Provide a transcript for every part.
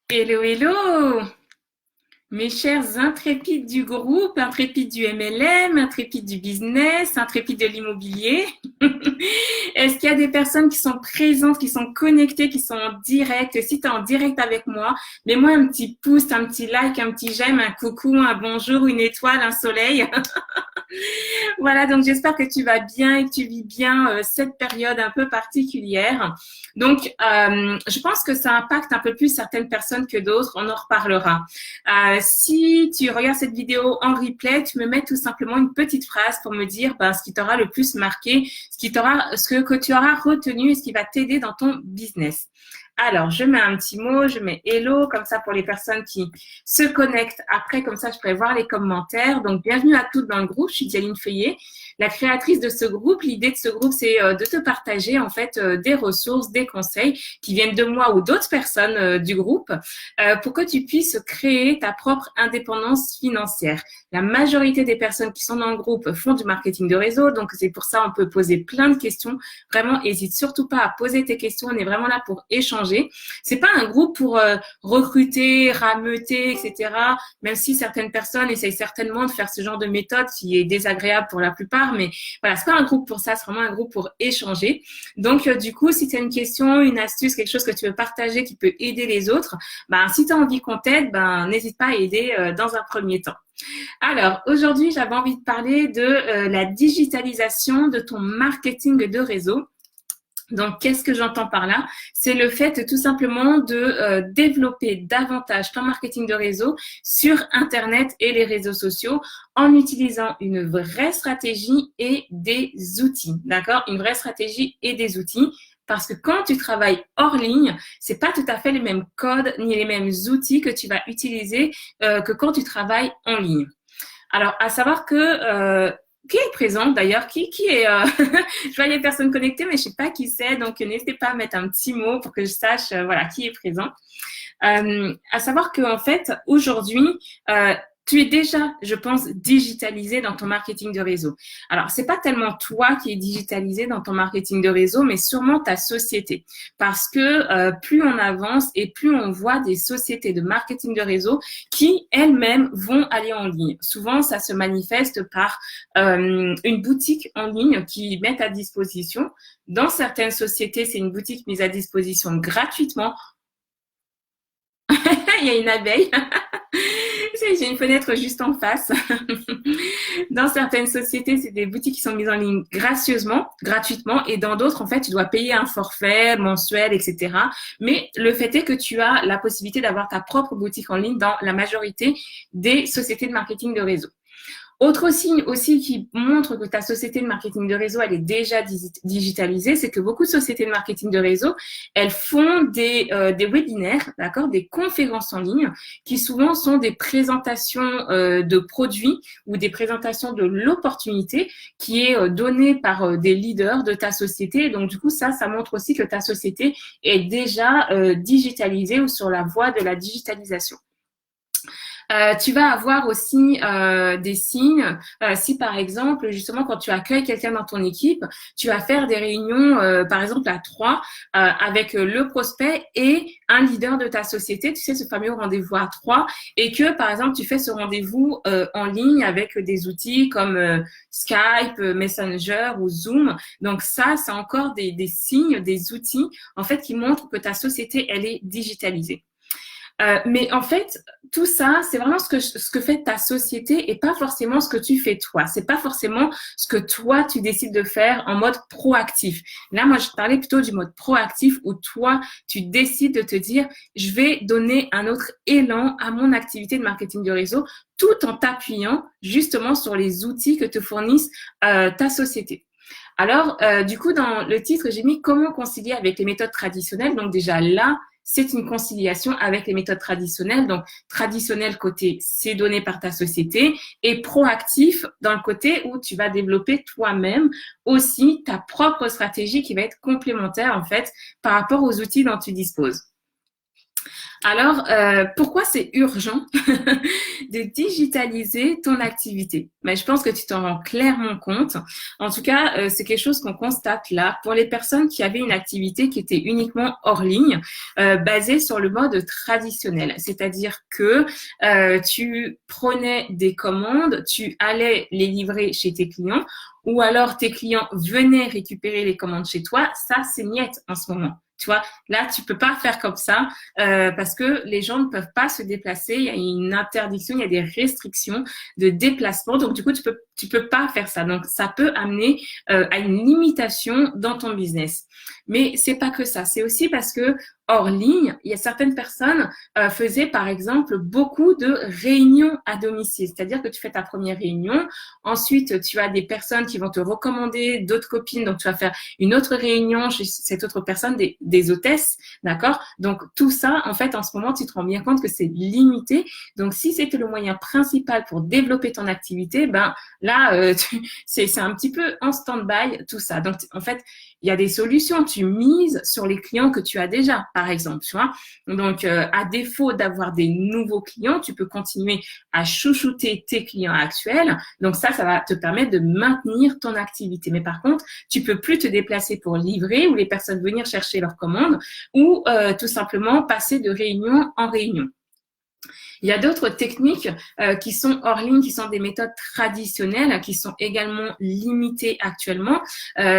Hello, hello, mes chers intrépides du groupe, intrépides du MLM, intrépides du business, intrépides de l'immobilier. Est-ce qu'il y a des personnes qui sont présentes, qui sont connectées, qui sont en direct? Si tu es en direct avec moi, mets-moi un petit pouce, un petit like, un petit j'aime, un coucou, un bonjour, une étoile, un soleil. Voilà, donc j'espère que tu vas bien et que tu vis bien cette période un peu particulière. Donc, je pense que ça impacte un peu plus certaines personnes que d'autres. On en reparlera. Si tu regardes cette vidéo en replay, tu me mets tout simplement une petite phrase pour me dire ce qui t'aura le plus marqué, ce que tu auras retenu et ce qui va t'aider dans ton business. Alors, je mets un petit mot, je mets hello, comme ça pour les personnes qui se connectent après, comme ça je pourrai voir les commentaires. Donc, bienvenue à toutes dans le groupe, je suis Dialine Feuillet, la créatrice de ce groupe. L'idée de ce groupe, c'est de te partager en fait des ressources, des conseils qui viennent de moi ou d'autres personnes du groupe pour que tu puisses créer ta propre indépendance financière. La majorité des personnes qui sont dans le groupe font du marketing de réseau, donc c'est pour ça on peut poser plein de questions. Vraiment, n'hésite surtout pas à poser tes questions. On est vraiment là pour échanger. C'est pas un groupe pour recruter, rameuter, etc. Même si certaines personnes essayent certainement de faire ce genre de méthode qui est désagréable pour la plupart, mais voilà, c'est pas un groupe pour ça. C'est vraiment un groupe pour échanger. Donc, du coup, si tu as une question, une astuce, quelque chose que tu veux partager qui peut aider les autres, si tu as envie qu'on t'aide, n'hésite pas à aider dans un premier temps. Alors, aujourd'hui, j'avais envie de parler de la digitalisation de ton marketing de réseau. Donc, qu'est-ce que j'entends par là? C'est le fait tout simplement de développer davantage ton marketing de réseau sur Internet et les réseaux sociaux en utilisant une vraie stratégie et des outils. D'accord? Une vraie stratégie et des outils. Parce que quand tu travailles hors ligne, c'est pas tout à fait les mêmes codes ni les mêmes outils que tu vas utiliser que quand tu travailles en ligne. Alors, à savoir que qui est présent d'ailleurs, qui est je vois les personnes connectées, mais je sais pas qui c'est, donc n'hésitez pas à mettre un petit mot pour que je sache voilà qui est présent. À savoir que en fait aujourd'hui tu es déjà, je pense, digitalisé dans ton marketing de réseau. Alors, c'est pas tellement toi qui es digitalisé dans ton marketing de réseau, mais sûrement ta société. Parce que plus on avance et plus on voit des sociétés de marketing de réseau qui elles-mêmes vont aller en ligne. Souvent, ça se manifeste par une boutique en ligne qu'ils mettent à disposition. Dans certaines sociétés, c'est une boutique mise à disposition gratuitement. Il y a une abeille. J'ai une fenêtre juste en face. Dans certaines sociétés, c'est des boutiques qui sont mises en ligne gratuitement, et dans d'autres, en fait, tu dois payer un forfait mensuel, etc. Mais le fait est que tu as la possibilité d'avoir ta propre boutique en ligne dans la majorité des sociétés de marketing de réseau. Autre signe aussi qui montre que ta société de marketing de réseau, elle est déjà digitalisée, c'est que beaucoup de sociétés de marketing de réseau, elles font des webinaires, d'accord, des conférences en ligne, qui souvent sont des présentations de produits ou des présentations de l'opportunité qui est donnée par des leaders de ta société. Donc, du coup, ça montre aussi que ta société est déjà digitalisée ou sur la voie de la digitalisation. Tu vas avoir aussi des signes. Si par exemple, justement, quand tu accueilles quelqu'un dans ton équipe, tu vas faire des réunions, par exemple à trois, avec le prospect et un leader de ta société. Tu sais, ce fameux rendez-vous à trois, et que par exemple, tu fais ce rendez-vous en ligne avec des outils comme Skype, Messenger ou Zoom. Donc ça, c'est encore des signes, des outils en fait qui montrent que ta société, elle est digitalisée. Mais en fait, tout ça, c'est vraiment ce que fait ta société et pas forcément ce que tu fais toi. C'est pas forcément ce que toi tu décides de faire en mode proactif. Là, moi, je parlais plutôt du mode proactif où toi, tu décides de te dire, je vais donner un autre élan à mon activité de marketing de réseau, tout en t'appuyant justement sur les outils que te fournissent ta société. Alors, du coup, dans le titre, j'ai mis comment concilier avec les méthodes traditionnelles. Donc déjà là, c'est une conciliation avec les méthodes traditionnelles. Donc, traditionnel côté, c'est donné par ta société, et proactif dans le côté où tu vas développer toi-même aussi ta propre stratégie qui va être complémentaire, en fait, par rapport aux outils dont tu disposes. Alors, pourquoi c'est urgent de digitaliser ton activité? Mais je pense que tu t'en rends clairement compte. En tout cas, c'est quelque chose qu'on constate là pour les personnes qui avaient une activité qui était uniquement hors ligne, basée sur le mode traditionnel. C'est-à-dire que tu prenais des commandes, tu allais les livrer chez tes clients, ou alors tes clients venaient récupérer les commandes chez toi. Ça, c'est niet en ce moment. Tu vois, là, tu peux pas faire comme ça parce que les gens ne peuvent pas se déplacer. Il y a une interdiction, il y a des restrictions de déplacement. Donc, du coup, tu peux pas faire ça. Donc, ça peut amener à une limitation dans ton business. Mais c'est pas que ça. C'est aussi parce que hors ligne, il y a certaines personnes faisaient par exemple beaucoup de réunions à domicile. C'est-à-dire que tu fais ta première réunion, ensuite tu as des personnes qui vont te recommander d'autres copines, donc tu vas faire une autre réunion chez cette autre personne, des hôtesses, d'accord? Donc tout ça, en fait, en ce moment, tu te rends bien compte que c'est limité. Donc si c'était le moyen principal pour développer ton activité, ben là, c'est un petit peu en stand-by tout ça. Donc en fait, il y a des solutions. Tu mises sur les clients que tu as déjà, par exemple, tu vois. Donc, à défaut d'avoir des nouveaux clients, tu peux continuer à chouchouter tes clients actuels. Donc, ça va te permettre de maintenir ton activité. Mais par contre, tu peux plus te déplacer pour livrer ou les personnes venir chercher leurs commandes ou tout simplement passer de réunion en réunion. Il y a d'autres techniques qui sont hors ligne, qui sont des méthodes traditionnelles, qui sont également limitées actuellement.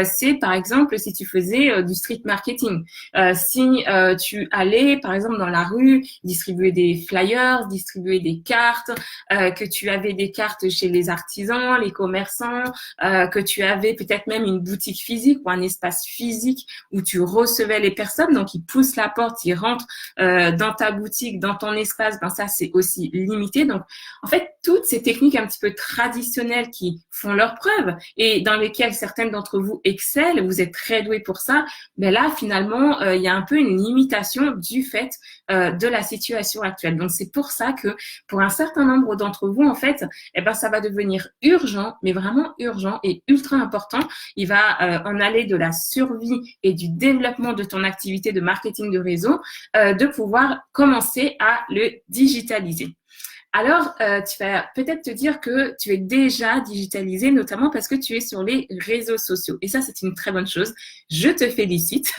C'est par exemple si tu faisais du street marketing. Si tu allais par exemple dans la rue distribuer des flyers, distribuer des cartes, que tu avais des cartes chez les artisans, les commerçants, que tu avais peut-être même une boutique physique ou un espace physique où tu recevais les personnes, donc ils poussent la porte, ils rentrent dans ta boutique, dans ton espace, ben ça c'est aussi limité. Donc en fait toutes ces techniques un petit peu traditionnelles qui font leurs preuves et dans lesquelles certaines d'entre vous excellent, vous êtes très doués pour ça, ben là finalement il y a un peu une limitation du fait de la situation actuelle. Donc c'est pour ça que pour un certain nombre d'entre vous en fait, eh ben ça va devenir urgent, mais vraiment urgent et ultra important. Il va en aller de la survie et du développement de ton activité de marketing de réseau, de pouvoir commencer à le digitaliser. Alors, tu vas peut-être te dire que tu es déjà digitalisé, notamment parce que tu es sur les réseaux sociaux. Et ça, c'est une très bonne chose. Je te félicite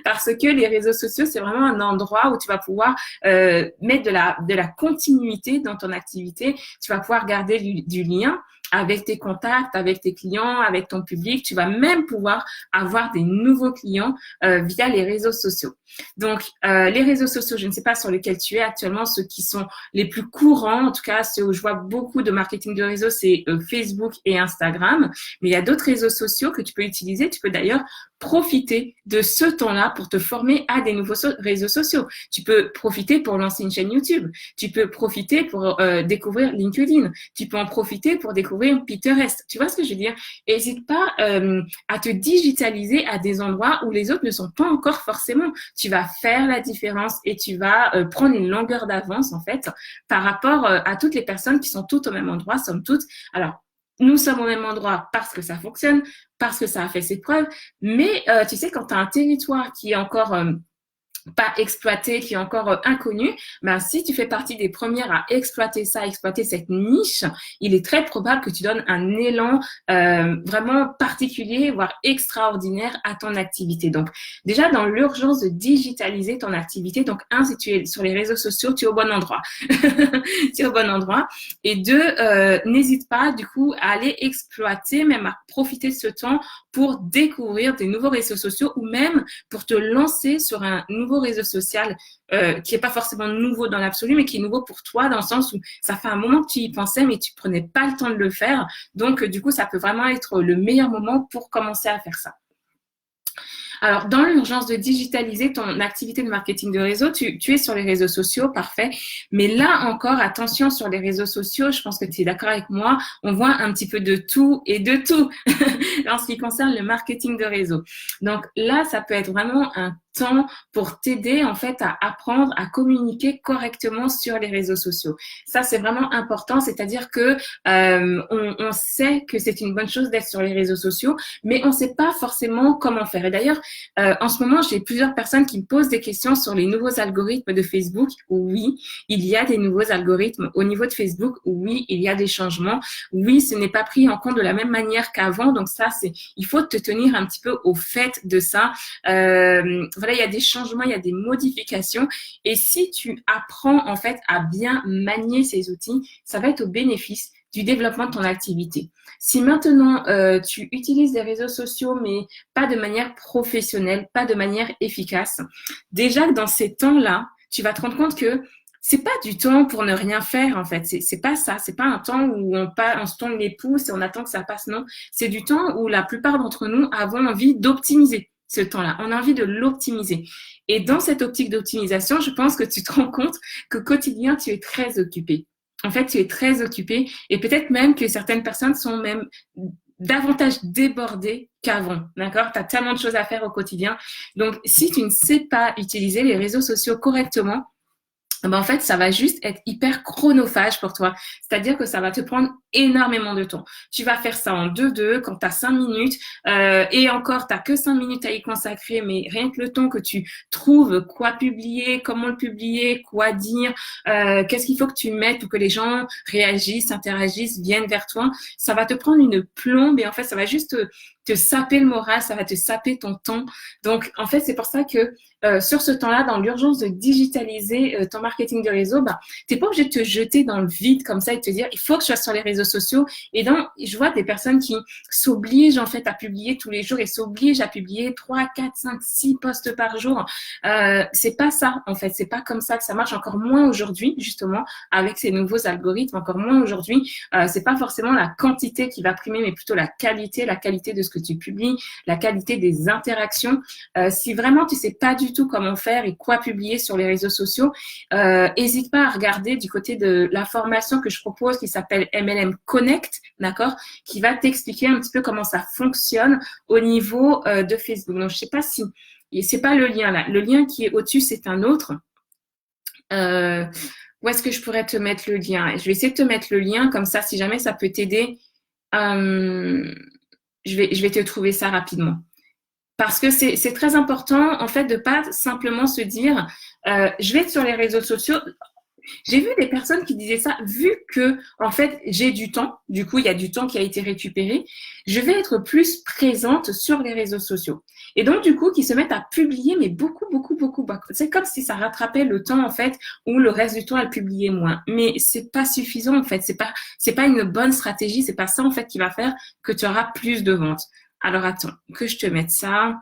parce que les réseaux sociaux, c'est vraiment un endroit où tu vas pouvoir mettre de la continuité dans ton activité. Tu vas pouvoir garder du lien avec tes contacts, avec tes clients, avec ton public. Tu vas même pouvoir avoir des nouveaux clients via les réseaux sociaux. Donc, les réseaux sociaux, je ne sais pas sur lesquels tu es actuellement, ceux qui sont les plus courants, en tout cas, ceux où je vois beaucoup de marketing de réseau, c'est Facebook et Instagram. Mais il y a d'autres réseaux sociaux que tu peux utiliser. Tu peux d'ailleurs profiter de ce temps-là pour te former à des nouveaux réseaux sociaux. Tu peux profiter pour lancer une chaîne YouTube. Tu peux profiter pour découvrir LinkedIn. Tu peux en profiter pour découvrir Pinterest. Tu vois ce que je veux dire? N'hésite pas à te digitaliser à des endroits où les autres ne sont pas encore forcément. Tu vas faire la différence et tu vas prendre une longueur d'avance en fait par rapport à toutes les personnes qui sont toutes au même endroit, somme toute. Alors, nous sommes au même endroit parce que ça fonctionne, parce que ça a fait ses preuves, mais tu sais, quand tu as un territoire qui est encore pas exploité, qui est encore inconnu, ben si tu fais partie des premières à exploiter ça, exploiter cette niche, il est très probable que tu donnes un élan vraiment particulier, voire extraordinaire à ton activité. Donc déjà dans l'urgence de digitaliser ton activité, donc un, si tu es sur les réseaux sociaux, tu es au bon endroit. Tu es au bon endroit. Et deux, n'hésite pas du coup à aller exploiter, même à profiter de ce temps pour découvrir des nouveaux réseaux sociaux ou même pour te lancer sur un nouveau réseau social qui est pas forcément nouveau dans l'absolu, mais qui est nouveau pour toi dans le sens où ça fait un moment que tu y pensais, mais tu prenais pas le temps de le faire. Donc, du coup, ça peut vraiment être le meilleur moment pour commencer à faire ça. Alors, dans l'urgence de digitaliser ton activité de marketing de réseau, tu es sur les réseaux sociaux, parfait. Mais là encore, attention sur les réseaux sociaux, je pense que tu es d'accord avec moi, on voit un petit peu de tout et de tout en ce qui concerne le marketing de réseau. Donc là, ça peut être vraiment un temps pour t'aider en fait à apprendre à communiquer correctement sur les réseaux sociaux. Ça, c'est vraiment important, c'est-à-dire que on sait que c'est une bonne chose d'être sur les réseaux sociaux, mais on ne sait pas forcément comment faire. Et d'ailleurs, en ce moment, j'ai plusieurs personnes qui me posent des questions sur les nouveaux algorithmes de Facebook. Oui, il y a des nouveaux algorithmes au niveau de Facebook. Oui, il y a des changements. Oui, ce n'est pas pris en compte de la même manière qu'avant. Donc ça, il faut te tenir un petit peu au fait de ça. Voilà, il y a des changements, il y a des modifications. Et si tu apprends en fait à bien manier ces outils, ça va être au bénéfice du développement de ton activité. Si maintenant tu utilises les réseaux sociaux mais pas de manière professionnelle, pas de manière efficace, déjà que dans ces temps-là, tu vas te rendre compte que c'est pas du temps pour ne rien faire en fait. C'est pas ça. C'est pas un temps où on se tourne les pouces et on attend que ça passe. Non, c'est du temps où la plupart d'entre nous avons envie d'optimiser ce temps-là. On a envie de l'optimiser. Et dans cette optique d'optimisation, je pense que tu te rends compte que quotidien, tu es très occupé. En fait, tu es très occupé et peut-être même que certaines personnes sont même davantage débordées qu'avant, d'accord? Tu as tellement de choses à faire au quotidien. Donc, si tu ne sais pas utiliser les réseaux sociaux correctement, ben en fait, ça va juste être hyper chronophage pour toi. C'est-à-dire que ça va te prendre énormément de temps. Tu vas faire ça en 2-2 quand tu as 5 minutes et encore, tu n'as que 5 minutes à y consacrer, mais rien que le temps que tu trouves quoi publier, comment le publier, quoi dire, qu'est-ce qu'il faut que tu mettes pour que les gens réagissent, interagissent, viennent vers toi, ça va te prendre une plombe et en fait, ça va juste te saper le moral, ça va te saper ton temps. Donc, en fait, c'est pour ça que sur ce temps-là, dans l'urgence de digitaliser ton marketing de réseau, bah, t'es pas obligé de te jeter dans le vide comme ça et de te dire, il faut que je sois sur les réseaux sociaux. Et donc, je vois des personnes qui s'obligent en fait à publier tous les jours et s'obligent à publier 3, 4, 5, 6 posts par jour. C'est pas ça, en fait. C'est pas comme ça que ça marche, encore moins aujourd'hui, justement, avec ces nouveaux algorithmes, encore moins aujourd'hui. C'est pas forcément la quantité qui va primer, mais plutôt la qualité de ce que tu publies, la qualité des interactions. Si vraiment tu sais pas du tout comment faire et quoi publier sur les réseaux sociaux, n'hésite pas à regarder du côté de la formation que je propose qui s'appelle MLM Connect, d'accord, qui va t'expliquer un petit peu comment ça fonctionne au niveau de Facebook. Donc, je sais pas si, c'est pas le lien là. Le lien qui est au-dessus, c'est un autre. Où est-ce que je pourrais te mettre le lien? Je vais essayer de te mettre le lien, comme ça, si jamais ça peut t'aider, je vais te trouver ça rapidement. Parce que c'est très important, en fait, de pas simplement se dire, je vais être sur les réseaux sociaux. J'ai vu des personnes qui disaient ça, vu que, en fait, j'ai du temps, du coup, il y a du temps qui a été récupéré, je vais être plus présente sur les réseaux sociaux. Et donc, du coup, qui se mettent à publier, mais beaucoup. C'est comme si ça rattrapait le temps, en fait, où le reste du temps, elles publiaient moins. Mais c'est pas suffisant, en fait. C'est pas une bonne stratégie. C'est pas ça, en fait, qui va faire que tu auras plus de ventes. Alors, attends, que je te mette ça.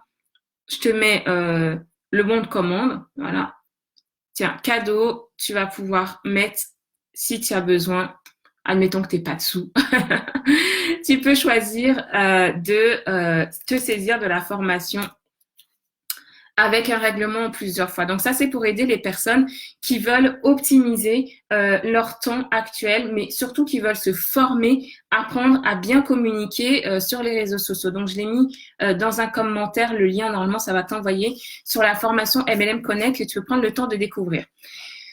Je te mets le bon de commande. Voilà. Tiens, cadeau, tu vas pouvoir mettre, si tu as besoin, admettons que tu n'aies pas de sous, tu peux choisir de te saisir de la formation avec un règlement en plusieurs fois. Donc ça, c'est pour aider les personnes qui veulent optimiser leur temps actuel, mais surtout qui veulent se former, apprendre à bien communiquer sur les réseaux sociaux. Donc je l'ai mis dans un commentaire, le lien, normalement, ça va t'envoyer sur la formation MLM Connect que tu peux prendre le temps de découvrir.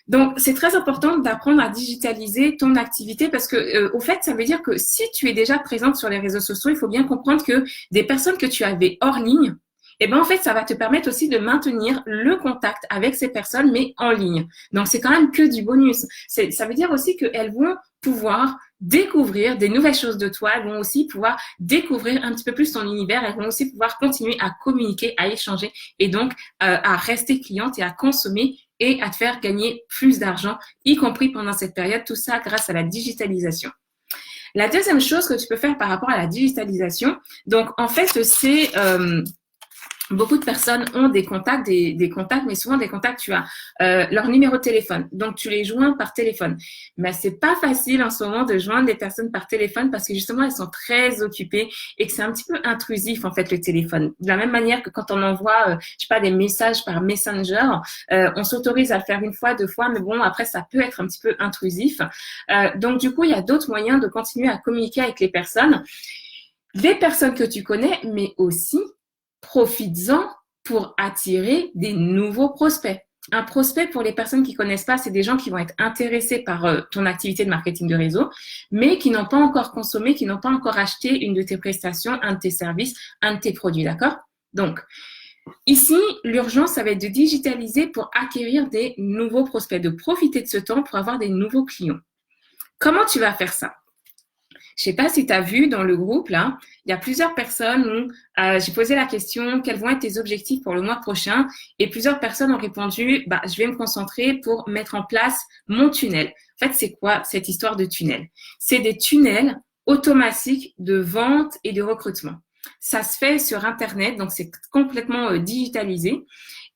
Donc, c'est très important d'apprendre à digitaliser ton activité parce que, au fait, ça veut dire que si tu es déjà présente sur les réseaux sociaux, il faut bien comprendre que des personnes que tu avais hors ligne, eh ben, en fait, ça va te permettre aussi de maintenir le contact avec ces personnes, mais en ligne. Donc, c'est quand même que du bonus. Ça veut dire aussi qu'elles vont pouvoir découvrir des nouvelles choses de toi. Elles vont aussi pouvoir découvrir un petit peu plus ton univers. Elles vont aussi pouvoir continuer à communiquer, à échanger et donc à rester cliente et à consommer et à te faire gagner plus d'argent, y compris pendant cette période. Tout ça grâce à la digitalisation. La deuxième chose que tu peux faire par rapport à la digitalisation, donc en fait, c'est beaucoup de personnes ont des contacts, des contacts, mais souvent des contacts, tu as leur numéro de téléphone. Donc, tu les joins par téléphone. Mais c'est pas facile en ce moment de joindre des personnes par téléphone parce que justement, elles sont très occupées et que c'est un petit peu intrusif, en fait, le téléphone. De la même manière que quand on envoie, je sais pas, des messages par Messenger, on s'autorise à le faire une fois, 2 fois, mais bon, après, ça peut être un petit peu intrusif. Donc, du coup, il y a d'autres moyens de continuer à communiquer avec les personnes que tu connais, mais aussi profites-en pour attirer des nouveaux prospects. Un prospect, pour les personnes qui connaissent pas, c'est des gens qui vont être intéressés par ton activité de marketing de réseau, mais qui n'ont pas encore consommé, qui n'ont pas encore acheté une de tes prestations, un de tes services, un de tes produits, d'accord? Donc, ici, l'urgence, ça va être de digitaliser pour acquérir des nouveaux prospects, de profiter de ce temps pour avoir des nouveaux clients. Comment tu vas faire ça? Je sais pas si tu as vu dans le groupe, là, il y a plusieurs personnes où j'ai posé la question, quels vont être tes objectifs pour le mois prochain? Et plusieurs personnes ont répondu, je vais me concentrer pour mettre en place mon tunnel. En fait, c'est quoi cette histoire de tunnel? C'est des tunnels automatiques de vente et de recrutement. Ça se fait sur Internet, donc c'est complètement digitalisé.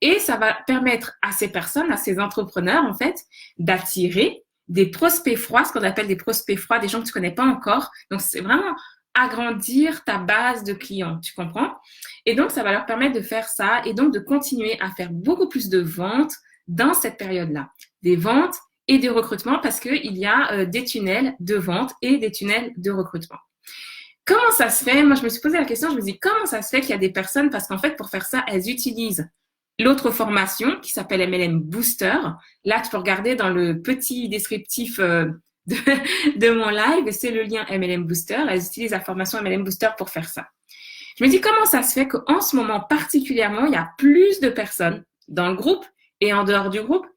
Et ça va permettre à ces personnes, à ces entrepreneurs, en fait, d'attirer des prospects froids, ce qu'on appelle des prospects froids, des gens que tu connais pas encore. Donc, c'est vraiment agrandir ta base de clients, tu comprends? Et donc, ça va leur permettre de faire ça et donc de continuer à faire beaucoup plus de ventes dans cette période-là. Des ventes et des recrutements parce qu'il y a des tunnels de vente et des tunnels de recrutement. Comment ça se fait? Moi, je me suis posé la question, je me dis comment ça se fait qu'il y a des personnes, parce qu'en fait, pour faire ça, elles utilisent l'autre formation qui s'appelle MLM Booster. Là, tu peux regarder dans le petit descriptif de mon live, c'est le lien MLM Booster. Elles utilisent la formation MLM Booster pour faire ça. Je me dis comment ça se fait qu'en ce moment particulièrement, il y a plus de personnes dans le groupe et en dehors du groupe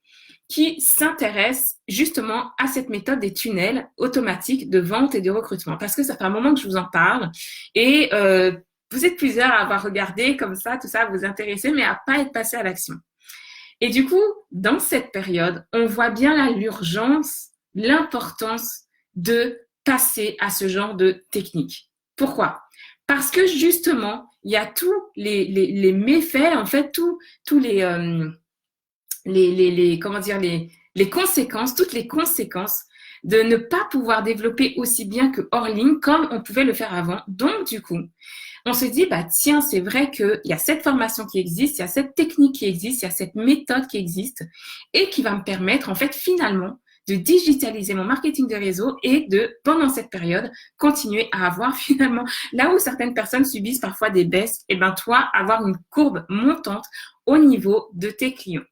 qui s'intéressent justement à cette méthode des tunnels automatiques de vente et de recrutement. Parce que ça fait un moment que je vous en parle et vous êtes plusieurs à avoir regardé comme ça, tout ça, à vous intéresser, mais à pas être passé à l'action. Et du coup, dans cette période, on voit bien là l'urgence, l'importance de passer à ce genre de technique. Pourquoi? Parce que justement, il y a tous les méfaits, en fait, tous les conséquences, toutes les conséquences de ne pas pouvoir développer aussi bien que hors ligne comme on pouvait le faire avant. Donc, du coup, on se dit, tiens, c'est vrai qu'il y a cette formation qui existe, il y a cette technique qui existe, il y a cette méthode qui existe et qui va me permettre, en fait, finalement, de digitaliser mon marketing de réseau et de, pendant cette période, continuer à avoir finalement, là où certaines personnes subissent parfois des baisses, toi, avoir une courbe montante au niveau de tes clients.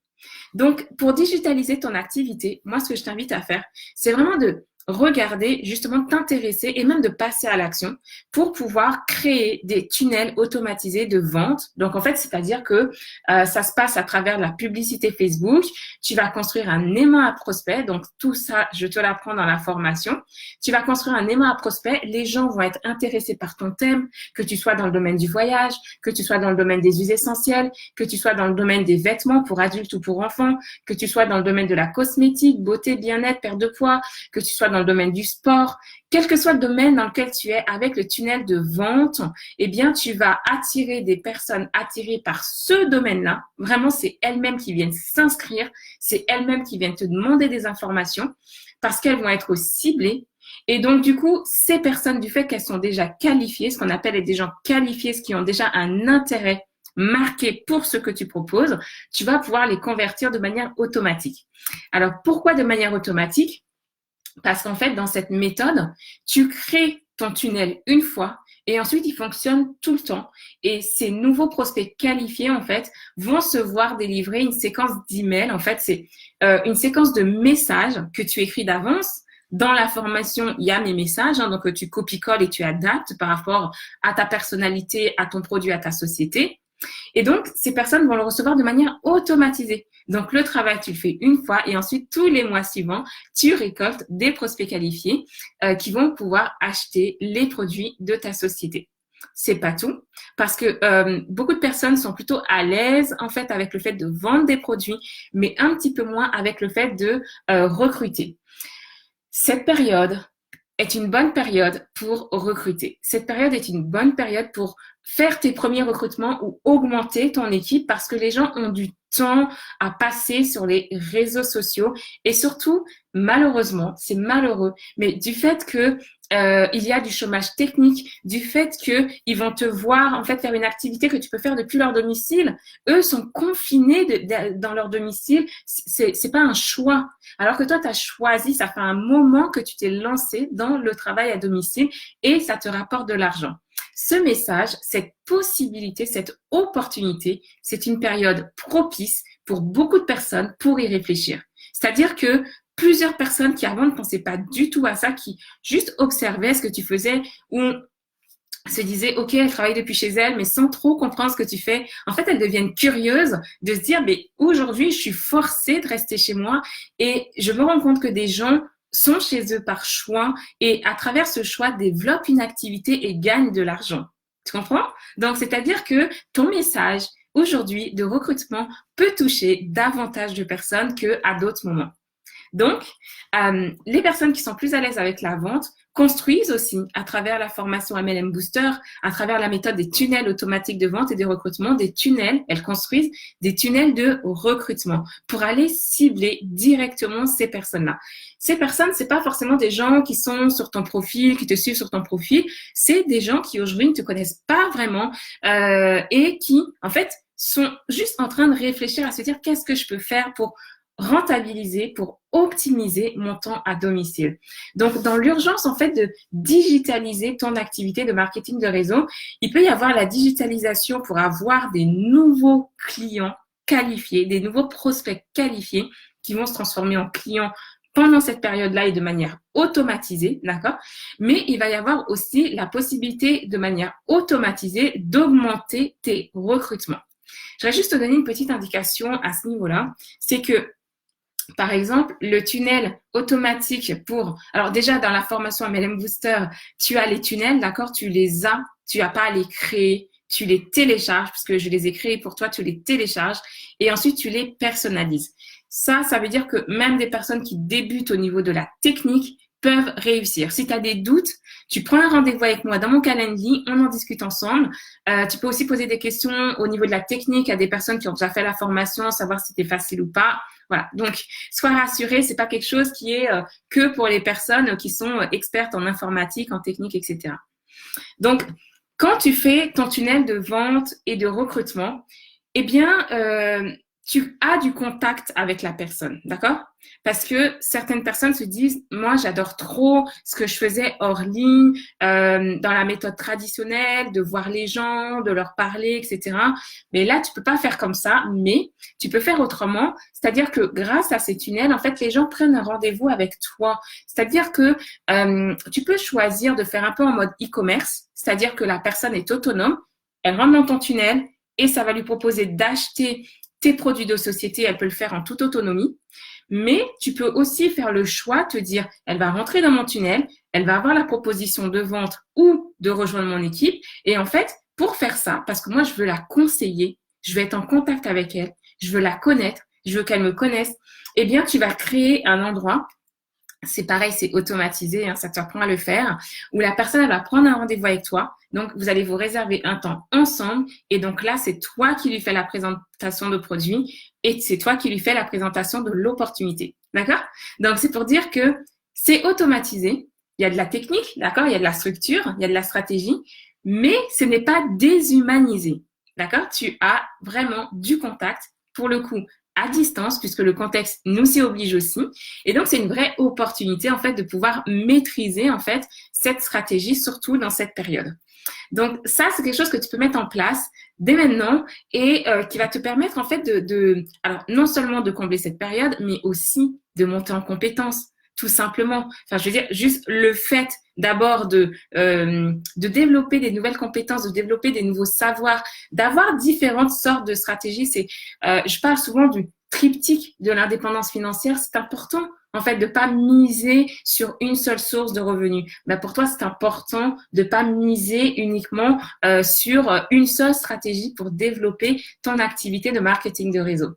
Donc, pour digitaliser ton activité, moi, ce que je t'invite à faire, c'est vraiment de regarder, justement, de t'intéresser et même de passer à l'action pour pouvoir créer des tunnels automatisés de vente. Donc, en fait, c'est-à-dire que ça se passe à travers la publicité Facebook. Tu vas construire un aimant à prospect. Donc, tout ça, je te l'apprends dans la formation. Tu vas construire un aimant à prospect. Les gens vont être intéressés par ton thème, que tu sois dans le domaine du voyage, que tu sois dans le domaine des huiles essentielles, que tu sois dans le domaine des vêtements pour adultes ou pour enfants, que tu sois dans le domaine de la cosmétique, beauté, bien-être, perte de poids, que tu sois dans le domaine du sport, quel que soit le domaine dans lequel tu es, avec le tunnel de vente, tu vas attirer des personnes attirées par ce domaine-là. Vraiment, c'est elles-mêmes qui viennent s'inscrire, c'est elles-mêmes qui viennent te demander des informations parce qu'elles vont être ciblées. Et donc, du coup, ces personnes, du fait qu'elles sont déjà qualifiées, ce qu'on appelle des gens qualifiés, ce qui ont déjà un intérêt marqué pour ce que tu proposes, tu vas pouvoir les convertir de manière automatique. Alors, pourquoi de manière automatique? Parce qu'en fait, dans cette méthode, tu crées ton tunnel une fois et ensuite, il fonctionne tout le temps. Et ces nouveaux prospects qualifiés, en fait, vont se voir délivrer une séquence d'emails. En fait, c'est une séquence de messages que tu écris d'avance. Dans la formation, il y a mes messages, donc tu copies-colles et tu adaptes par rapport à ta personnalité, à ton produit, à ta société. Et donc, ces personnes vont le recevoir de manière automatisée. Donc, le travail, tu le fais une fois et ensuite, tous les mois suivants, tu récoltes des prospects qualifiés qui vont pouvoir acheter les produits de ta société. C'est pas tout, parce que beaucoup de personnes sont plutôt à l'aise en fait avec le fait de vendre des produits, mais un petit peu moins avec le fait de recruter. Cette période est une bonne période pour recruter. Cette période est une bonne période pour faire tes premiers recrutements ou augmenter ton équipe parce que les gens ont du temps à passer sur les réseaux sociaux et surtout, malheureusement, c'est malheureux, mais du fait que il y a du chômage technique, du fait qu'ils vont te voir en fait faire une activité que tu peux faire depuis leur domicile. Eux sont confinés dans leur domicile. C'est pas un choix. Alors que toi, tu as choisi, ça fait un moment que tu t'es lancé dans le travail à domicile et ça te rapporte de l'argent. ce message, cette possibilité, cette opportunité, c'est une période propice pour beaucoup de personnes pour y réfléchir. C'est-à-dire que plusieurs personnes qui avant ne pensaient pas du tout à ça, qui juste observaient ce que tu faisais ou se disaient, OK, elle travaille depuis chez elle, mais sans trop comprendre ce que tu fais. En fait, elles deviennent curieuses de se dire, mais aujourd'hui, je suis forcée de rester chez moi et je me rends compte que des gens sont chez eux par choix et à travers ce choix développent une activité et gagnent de l'argent. Tu comprends? Donc, c'est-à-dire que ton message aujourd'hui de recrutement peut toucher davantage de personnes qu'à d'autres moments. Donc, les personnes qui sont plus à l'aise avec la vente construisent aussi à travers la formation MLM Booster, à travers la méthode des tunnels automatiques de vente et de recrutement, des tunnels, elles construisent des tunnels de recrutement pour aller cibler directement ces personnes-là. Ces personnes, c'est pas forcément des gens qui sont sur ton profil, qui te suivent sur ton profil, c'est des gens qui aujourd'hui ne te connaissent pas vraiment et qui, en fait, sont juste en train de réfléchir à se dire qu'est-ce que je peux faire pour rentabiliser, pour optimiser mon temps à domicile. Donc, dans l'urgence, en fait, de digitaliser ton activité de marketing de réseau, il peut y avoir la digitalisation pour avoir des nouveaux clients qualifiés, des nouveaux prospects qualifiés qui vont se transformer en clients pendant cette période-là et de manière automatisée, d'accord? Mais il va y avoir aussi la possibilité de manière automatisée d'augmenter tes recrutements. Je vais juste te donner une petite indication à ce niveau-là. C'est que par exemple, le tunnel automatique pour... Alors déjà, dans la formation MLM Booster, tu as les tunnels, d'accord? Tu les as, tu n'as pas à les créer, tu les télécharges, puisque je les ai créés pour toi, tu les télécharges et ensuite tu les personnalises. Ça veut dire que même des personnes qui débutent au niveau de la technique peuvent réussir. Si tu as des doutes, tu prends un rendez-vous avec moi dans mon calendrier, on en discute ensemble. Tu peux aussi poser des questions au niveau de la technique à des personnes qui ont déjà fait la formation, savoir si c'était facile ou pas. Voilà. Donc, sois rassuré, c'est pas quelque chose qui est que pour les personnes qui sont expertes en informatique, en technique, etc. Donc, quand tu fais ton tunnel de vente et de recrutement, eh bien, tu as du contact avec la personne, d'accord? Parce que certaines personnes se disent, moi, j'adore trop ce que je faisais hors ligne, dans la méthode traditionnelle, de voir les gens, de leur parler, etc. Mais là, tu peux pas faire comme ça, mais tu peux faire autrement. C'est-à-dire que grâce à ces tunnels, en fait, les gens prennent un rendez-vous avec toi. C'est-à-dire que tu peux choisir de faire un peu en mode e-commerce, c'est-à-dire que la personne est autonome, elle rentre dans ton tunnel et ça va lui proposer d'acheter tes produits de société, elle peut le faire en toute autonomie. Mais tu peux aussi faire le choix, te dire, elle va rentrer dans mon tunnel, elle va avoir la proposition de vente ou de rejoindre mon équipe. Et en fait, pour faire ça, parce que moi, je veux la conseiller, je veux être en contact avec elle, je veux la connaître, je veux qu'elle me connaisse, eh bien, tu vas créer un endroit. C'est pareil, c'est automatisé, hein, ça t'apprend à le faire, où la personne elle va prendre un rendez-vous avec toi. Donc, vous allez vous réserver un temps ensemble. Et donc là, c'est toi qui lui fais la présentation de produit et c'est toi qui lui fais la présentation de l'opportunité. D'accord? Donc, c'est pour dire que c'est automatisé. Il y a de la technique, d'accord? Il y a de la structure, il y a de la stratégie, mais ce n'est pas déshumanisé. D'accord? Tu as vraiment du contact pour le coup à distance, puisque le contexte nous y oblige aussi. Et donc, c'est une vraie opportunité, en fait, de pouvoir maîtriser, en fait, cette stratégie, surtout dans cette période. Donc, ça, c'est quelque chose que tu peux mettre en place dès maintenant et qui va te permettre, en fait, alors, non seulement de combler cette période, mais aussi de monter en compétences, tout simplement. Enfin, je veux dire, juste le fait d'abord de développer des nouvelles compétences, de développer des nouveaux savoirs, d'avoir différentes sortes de stratégies. Je parle souvent du triptyque de l'indépendance financière. C'est important, en fait, de pas miser sur une seule source de revenus. Ben, pour toi, c'est important de pas miser uniquement sur une seule stratégie pour développer ton activité de marketing de réseau.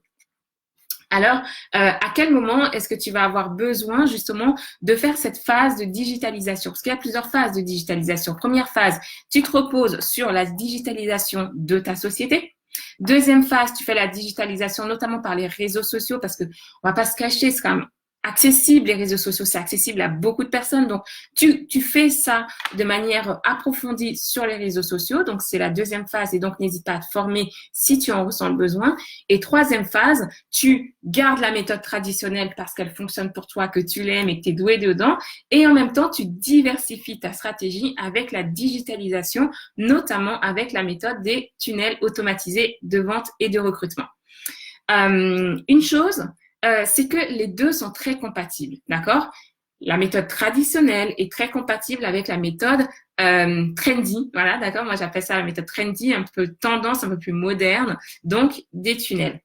Alors, à quel moment est-ce que tu vas avoir besoin justement de faire cette phase de digitalisation? Parce qu'il y a plusieurs phases de digitalisation. Première phase, tu te reposes sur la digitalisation de ta société. Deuxième phase, tu fais la digitalisation notamment par les réseaux sociaux parce que on va pas se cacher, c'est quand même accessible, les réseaux sociaux, c'est accessible à beaucoup de personnes. Donc, tu fais ça de manière approfondie sur les réseaux sociaux. Donc, c'est la deuxième phase et donc n'hésite pas à te former si tu en ressens le besoin. Et troisième phase, tu gardes la méthode traditionnelle parce qu'elle fonctionne pour toi, que tu l'aimes et que tu es doué dedans. Et en même temps, tu diversifies ta stratégie avec la digitalisation, notamment avec la méthode des tunnels automatisés de vente et de recrutement. Une chose, c'est que les deux sont très compatibles, d'accord? La méthode traditionnelle est très compatible avec la méthode trendy, voilà, d'accord? Moi, j'appelle ça la méthode trendy, un peu tendance, un peu plus moderne, donc des tunnels.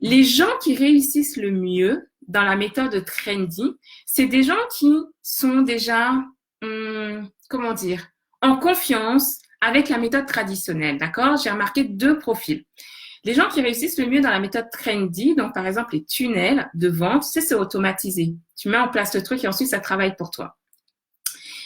Les gens qui réussissent le mieux dans la méthode trendy, c'est des gens qui sont déjà, comment dire, en confiance avec la méthode traditionnelle, d'accord? J'ai remarqué deux profils. Les gens qui réussissent le mieux dans la méthode trendy, donc par exemple les tunnels de vente, c'est automatisé. Tu mets en place le truc et ensuite ça travaille pour toi.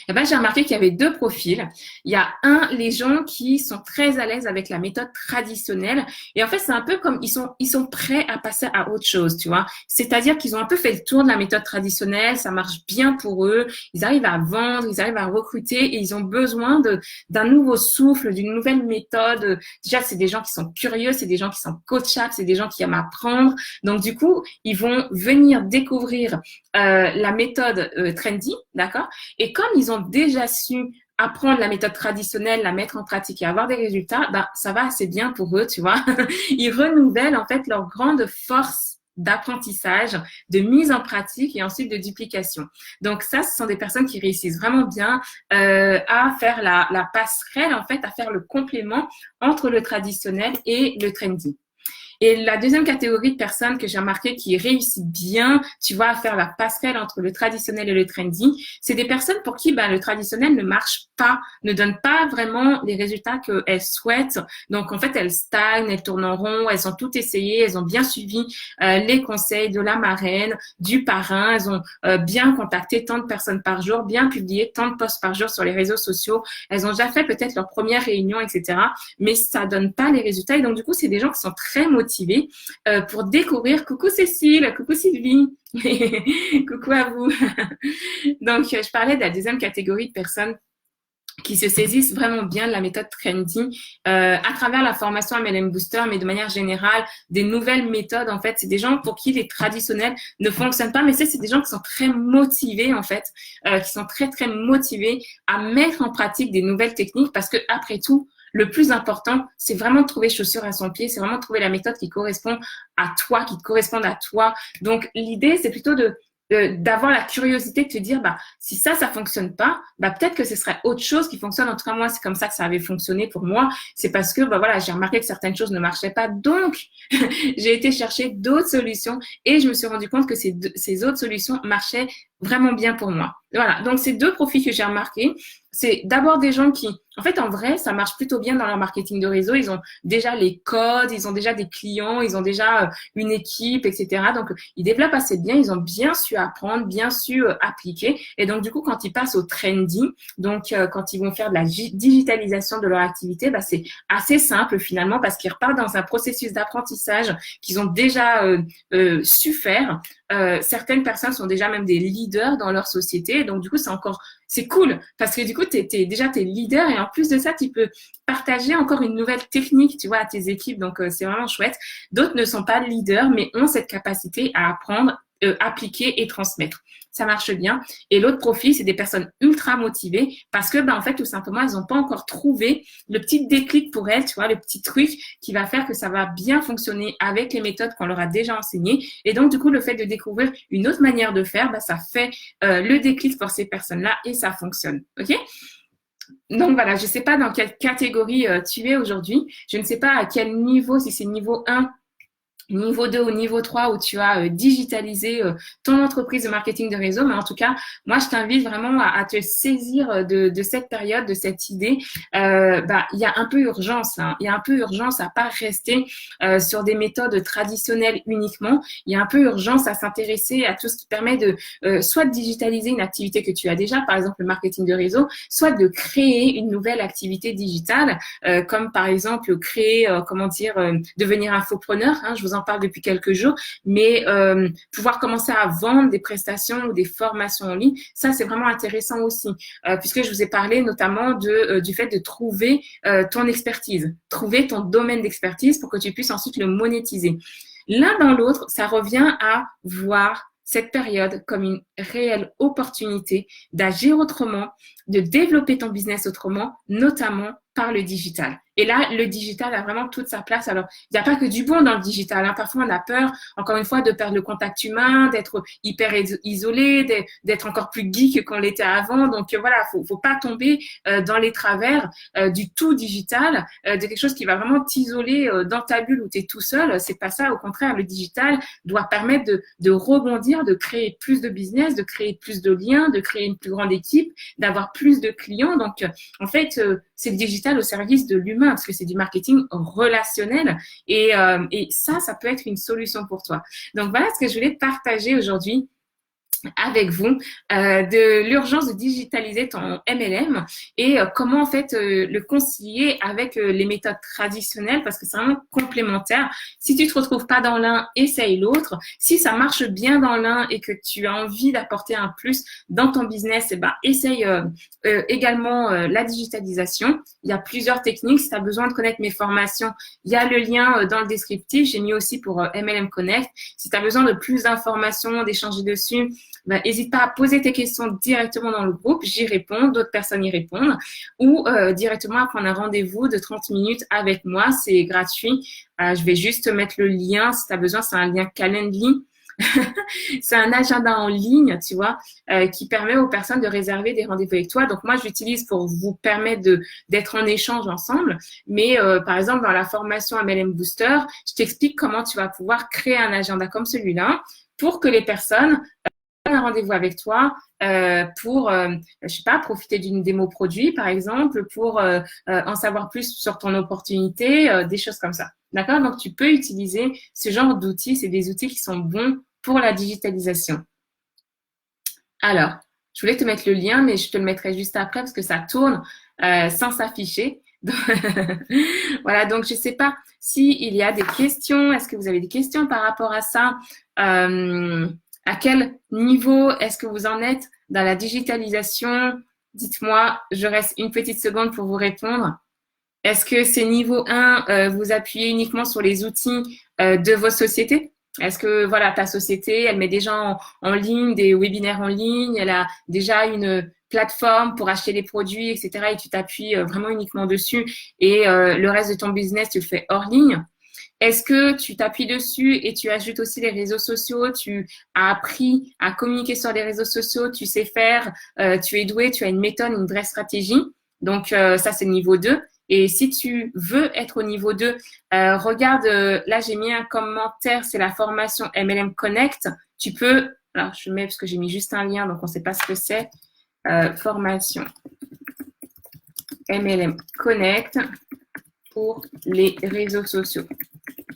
Eh ben, j'ai remarqué qu'il y avait deux profils. Il y a les gens qui sont très à l'aise avec la méthode traditionnelle. Et en fait, c'est un peu comme ils sont prêts à passer à autre chose, tu vois. C'est-à-dire qu'ils ont un peu fait le tour de la méthode traditionnelle. Ça marche bien pour eux. Ils arrivent à vendre, ils arrivent à recruter et ils ont besoin d'un nouveau souffle, d'une nouvelle méthode. Déjà, c'est des gens qui sont curieux, c'est des gens qui sont coachables, c'est des gens qui aiment apprendre. Donc, du coup, ils vont venir découvrir la méthode trendy, d'accord? Et comme ils ont déjà su apprendre la méthode traditionnelle, la mettre en pratique et avoir des résultats, ben, ça va assez bien pour eux, tu vois. Ils renouvellent en fait leur grande force d'apprentissage, de mise en pratique et ensuite de duplication. Donc ça, ce sont des personnes qui réussissent vraiment bien à faire la passerelle, en fait, à faire le complément entre le traditionnel et le trendy. Et la deuxième catégorie de personnes que j'ai remarqué qui réussissent bien, tu vois, à faire la passerelle entre le traditionnel et le trendy, c'est des personnes pour qui le traditionnel ne marche pas, ne donne pas vraiment les résultats qu'elles souhaitent. Donc, en fait, elles stagnent, elles tournent en rond, elles ont tout essayé, elles ont bien suivi les conseils de la marraine, du parrain, elles ont bien contacté tant de personnes par jour, bien publié tant de posts par jour sur les réseaux sociaux, elles ont déjà fait peut-être leur première réunion, etc. Mais ça donne pas les résultats. Et donc, du coup, c'est des gens qui sont très motivés pour découvrir. Coucou Cécile, coucou Sylvie, coucou à vous. Donc, je parlais de la deuxième catégorie de personnes qui se saisissent vraiment bien de la méthode trendy à travers la formation MLM Booster, mais de manière générale, des nouvelles méthodes, en fait, c'est des gens pour qui les traditionnels ne fonctionnent pas, mais c'est des gens qui sont très motivés, en fait, qui sont très, très motivés à mettre en pratique des nouvelles techniques parce que, après tout, le plus important, c'est vraiment de trouver chaussure à son pied, c'est vraiment de trouver la méthode qui correspond à toi, qui te corresponde à toi. Donc, l'idée, c'est plutôt d'avoir la curiosité de te dire, si ça fonctionne pas, peut-être que ce serait autre chose qui fonctionne. En tout cas, moi, c'est comme ça que ça avait fonctionné pour moi. C'est parce que, voilà, j'ai remarqué que certaines choses ne marchaient pas. Donc, j'ai été chercher d'autres solutions et je me suis rendu compte que ces autres solutions marchaient vraiment bien pour moi. Voilà. Donc, ces deux profils que j'ai remarqués, c'est d'abord des gens qui, en fait, en vrai, ça marche plutôt bien dans leur marketing de réseau. Ils ont déjà les codes, ils ont déjà des clients, ils ont déjà une équipe, etc. Donc, ils développent assez bien, ils ont bien su apprendre, bien su appliquer. Et donc, du coup, quand ils passent au trendy, donc quand ils vont faire de la digitalisation de leur activité, c'est assez simple finalement parce qu'ils repartent dans un processus d'apprentissage qu'ils ont déjà su faire. Certaines personnes sont déjà même des leaders dans leur société. Donc, du coup, c'est cool parce que du coup, t'es leader et en plus de ça, tu peux partager encore une nouvelle technique, tu vois, à tes équipes. Donc, c'est vraiment chouette. D'autres ne sont pas leaders, mais ont cette capacité à apprendre, appliquer et transmettre. Ça marche bien. Et l'autre profil, c'est des personnes ultra motivées parce que, en fait, tout simplement, elles n'ont pas encore trouvé le petit déclic pour elles, tu vois, le petit truc qui va faire que ça va bien fonctionner avec les méthodes qu'on leur a déjà enseignées. Et donc, du coup, le fait de découvrir une autre manière de faire, ça fait le déclic pour ces personnes-là et ça fonctionne. OK? Donc voilà, je ne sais pas dans quelle catégorie tu es aujourd'hui. Je ne sais pas à quel niveau, si c'est niveau 1, niveau 2 ou niveau 3 où tu as digitalisé ton entreprise de marketing de réseau. Mais en tout cas, moi, je t'invite vraiment à te saisir de cette période, de cette idée. Il y a un peu urgence. Il y a un peu urgence à pas rester sur des méthodes traditionnelles uniquement. Il y a un peu urgence à s'intéresser à tout ce qui permet de soit de digitaliser une activité que tu as déjà, par exemple le marketing de réseau, soit de créer une nouvelle activité digitale, comme par exemple créer, devenir infopreneur. Je vous en parle depuis quelques jours, mais pouvoir commencer à vendre des prestations ou des formations en ligne, ça c'est vraiment intéressant aussi, puisque je vous ai parlé notamment du fait de trouver ton expertise, trouver ton domaine d'expertise pour que tu puisses ensuite le monétiser. L'un dans l'autre, ça revient à voir cette période comme une réelle opportunité d'agir autrement, de développer ton business autrement, notamment par le digital. Et là, le digital a vraiment toute sa place. Alors, il n'y a pas que du bon dans le digital, hein. Parfois, on a peur, encore une fois, de perdre le contact humain, d'être hyper isolé, d'être encore plus geek qu'on l'était avant. Donc, voilà, faut pas tomber dans les travers du tout digital, de quelque chose qui va vraiment t'isoler dans ta bulle où tu es tout seul. C'est pas ça. Au contraire, le digital doit permettre de rebondir, de créer plus de business, de créer plus de liens, de créer une plus grande équipe, d'avoir plus de clients. Donc, en fait, c'est le digital au service de l'humain parce que c'est du marketing relationnel et ça peut être une solution pour toi. Donc, voilà ce que je voulais partager aujourd'hui avec vous de l'urgence de digitaliser ton MLM et comment en fait le concilier avec les méthodes traditionnelles parce que c'est vraiment complémentaire. Si tu te retrouves pas dans l'un, essaye l'autre. Si ça marche bien dans l'un et que tu as envie d'apporter un plus dans ton business, essaye également la digitalisation. Il y a plusieurs techniques. Si tu as besoin de connaître mes formations, il y a le lien dans le descriptif. J'ai mis aussi pour MLM Connect. Si tu as besoin de plus d'informations, d'échanger dessus, n'hésite pas à poser tes questions directement dans le groupe, j'y réponds, d'autres personnes y répondent, ou directement à prendre un rendez-vous de 30 minutes avec moi, c'est gratuit. Je vais juste mettre le lien, si tu as besoin, c'est un lien Calendly. C'est un agenda en ligne, tu vois, qui permet aux personnes de réserver des rendez-vous avec toi. Donc moi, je l'utilise pour vous permettre d'être en échange ensemble. Mais par exemple, dans la formation MLM Booster, je t'explique comment tu vas pouvoir créer un agenda comme celui-là pour que les personnes un rendez-vous avec toi pour, je sais pas, profiter d'une démo produit, par exemple, pour en savoir plus sur ton opportunité, des choses comme ça. D'accord? Donc, tu peux utiliser ce genre d'outils. C'est des outils qui sont bons pour la digitalisation. Alors, je voulais te mettre le lien, mais je te le mettrai juste après parce que ça tourne sans s'afficher. Voilà, donc je sais pas s'il y a des questions. Est-ce que vous avez des questions par rapport à ça? À quel niveau est-ce que vous en êtes dans la digitalisation? Dites-moi, je reste une petite seconde pour vous répondre. Est-ce que c'est niveau 1, vous appuyez uniquement sur les outils de vos sociétés? Est-ce que voilà, ta société, elle met déjà en ligne des webinaires en ligne, elle a déjà une plateforme pour acheter les produits, etc. et tu t'appuies vraiment uniquement dessus et le reste de ton business, tu le fais hors ligne? Est-ce que tu t'appuies dessus et tu ajoutes aussi les réseaux sociaux, tu as appris à communiquer sur les réseaux sociaux, tu sais faire, tu es doué, tu as une méthode, une vraie stratégie. Donc, ça, c'est le niveau 2. Et si tu veux être au niveau 2, regarde, là, j'ai mis un commentaire, c'est la formation MLM Connect. Tu peux, alors je mets parce que j'ai mis juste un lien, donc on ne sait pas ce que c'est, formation MLM Connect pour les réseaux sociaux.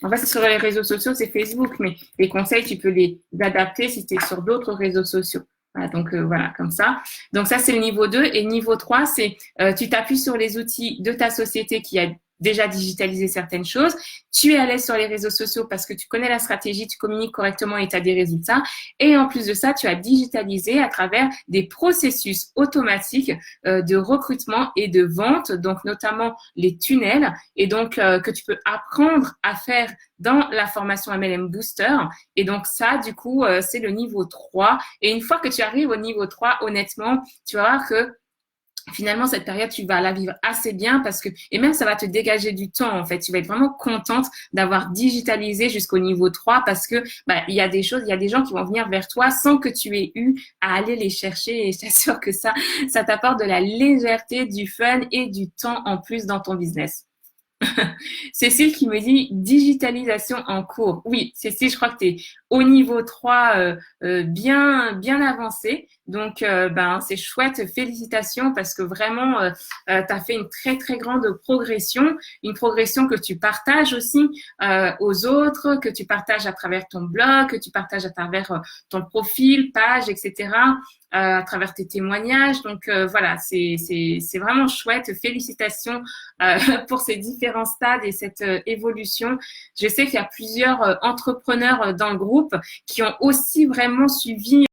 En fait, sur les réseaux sociaux, c'est Facebook, mais les conseils, tu peux les adapter si tu es sur d'autres réseaux sociaux. Voilà, donc voilà, comme ça. Donc ça, c'est le niveau 2. Et niveau 3, c'est tu t'appuies sur les outils de ta société qui a déjà digitalisé certaines choses. Tu es à l'aise sur les réseaux sociaux parce que tu connais la stratégie, tu communiques correctement et tu as des résultats. Et en plus de ça, tu as digitalisé à travers des processus automatiques de recrutement et de vente, donc notamment les tunnels, et donc que tu peux apprendre à faire dans la formation MLM Booster. Et donc ça, du coup, c'est le niveau 3. Et une fois que tu arrives au niveau 3, honnêtement, tu vas voir que finalement, cette période, tu vas la vivre assez bien parce que, et même ça va te dégager du temps, en fait. Tu vas être vraiment contente d'avoir digitalisé jusqu'au niveau 3 parce que, il y a des choses, il y a des gens qui vont venir vers toi sans que tu aies eu à aller les chercher. Et je t'assure que ça t'apporte de la légèreté, du fun et du temps en plus dans ton business. Cécile qui me dit digitalisation en cours. Oui, Cécile, je crois que tu es au niveau 3 bien avancé. Donc, c'est chouette. Félicitations parce que vraiment, tu as fait une très, très grande progression, une progression que tu partages aussi aux autres, que tu partages à travers ton blog, que tu partages à travers ton profil, page, etc., à travers tes témoignages. Donc, voilà, c'est vraiment chouette. Félicitations pour ces différents stades et cette évolution. Je sais qu'il y a plusieurs entrepreneurs dans le groupe qui ont aussi vraiment suivi